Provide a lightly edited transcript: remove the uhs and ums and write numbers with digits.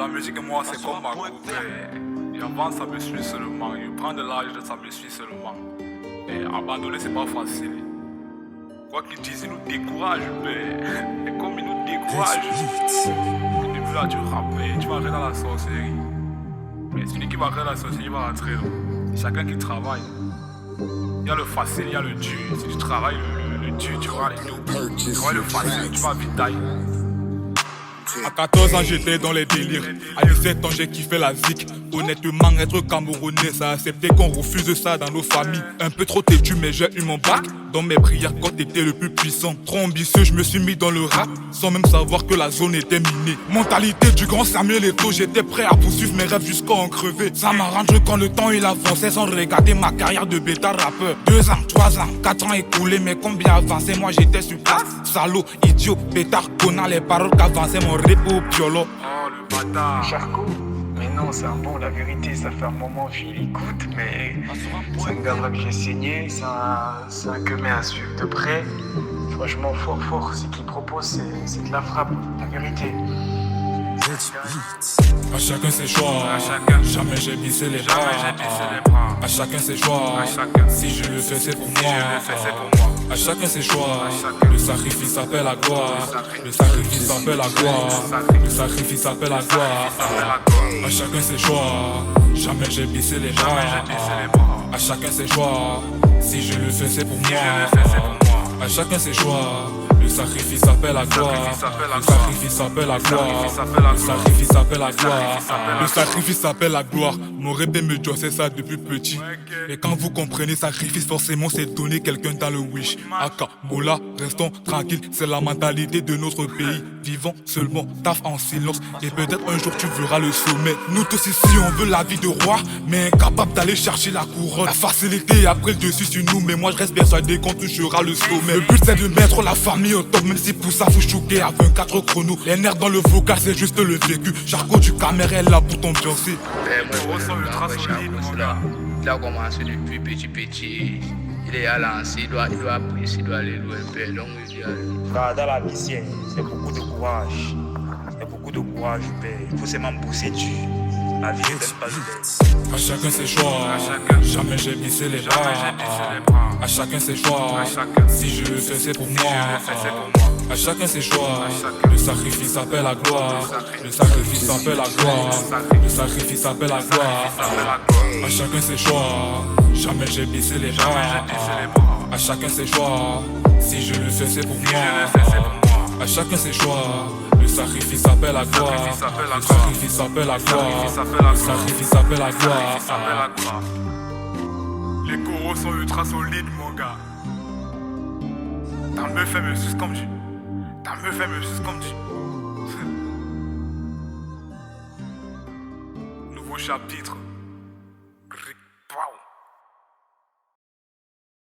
la musique, moi, c'est comme ma coupe. J'avance, ça me suit seulement. Je prends de l'âge, ça me suit seulement. Et abandonner, c'est pas facile. Quoi qu'ils disent, ils nous découragent, mais et comme ils nous découragent, depuis là, tu rappelles, tu vas rentrer dans la sorcellerie. Mais celui qui va rentrer dans la sorcellerie va rentrer. C'est chacun qui travaille. Il y a le facile, il y a le dur. Si tu travailles le dur, tu auras les deux. Tu auras le facile, tu vas vite tailler. À 14 ans j'étais dans les délires. À 17 ans j'ai kiffé la zik. Honnêtement être camerounais, ça a accepté qu'on refuse ça dans nos familles. Un peu trop têtu mais j'ai eu mon bac. Dans mes prières quand t'étais le plus puissant. Trop ambitieux je me suis mis dans le rap. Sans même savoir que la zone était minée. Mentalité du grand Samuel Eto'o. J'étais prêt à poursuivre mes rêves jusqu'à en crever. Ça m'arrange quand le temps il avançait. Sans regarder ma carrière de bêta rappeur. 2 ans, 3 ans, 4 ans écoulés. Mais combien avancé, moi j'étais sur place. Salaud, idiot, pétard, connard. Les paroles qu'avançait mon repo piolo. Oh le bâtard. Charcot. Mais non, c'est un bon, la vérité, ça fait un moment que je l'écoute, mais c'est un gars que j'ai signé, c'est un que met à suivre de près. Franchement, fort, ce qu'il propose, c'est de la frappe, la vérité. À chacun ses choix, jamais j'ai baissé les bras. À chacun ses choix, si je le fais c'est pour moi. À chacun ses choix, le sacrifice appelle la gloire. Le sacrifice appelle la gloire. Le sacrifice appelle la gloire. À chacun ses choix, jamais j'ai baissé les bras. À chacun ses choix, si je le fais c'est pour moi. À chacun ses choix, le sacrifice appelle la gloire. Le sacrifice appelle la gloire. Le sacrifice appelle la gloire. Le sacrifice appelle la gloire. Mon répé me dit c'est ça depuis petit. Et quand vous comprenez sacrifice, forcément c'est donner quelqu'un dans le wish. Aka, Mola, restons tranquilles, c'est la mentalité de notre pays. Vivons seulement, taf en silence. Et peut-être un jour tu verras le sommet. Nous tous ici on veut la vie de roi, mais incapable d'aller chercher la couronne. La facilité a pris le dessus sur nous, mais moi je reste persuadé qu'on touchera le sommet. Le but c'est de mettre la famille au top, même si pour ça vous choquez à 24 chronos. Les nerfs dans le vocal c'est juste le vécu. Charcot du caméra est là pour t'ambiancer. Il a commencé depuis petit. Il est à lancer, il doit apprécier, il doit aller loin. Donc il dit Dans la vie, c'est beaucoup de courage. C'est beaucoup de courage, père. Il faut seulement bosser dur. La vie ne donne pas de À chacun ses choix, jamais j'ai baissé les bras. À chacun ses choix, si je le fais c'est pour moi. À chacun ses choix, le sacrifice appelle la gloire. Le sacrifice appelle la gloire. Le sacrifice appelle la gloire. À chacun ses choix, jamais j'ai baissé les bras. À chacun ses choix, si je le fais c'est pour moi. À chacun ses choix, le sacrifice appelle la gloire. Le sacrifice appelle la gloire. Le sacrifice appelle la gloire. Les coraux sont ultra solides, mon gars. Ta meuf, elle me suce comme tu. Ta meuf, elle me suce comme tu. Nouveau chapitre.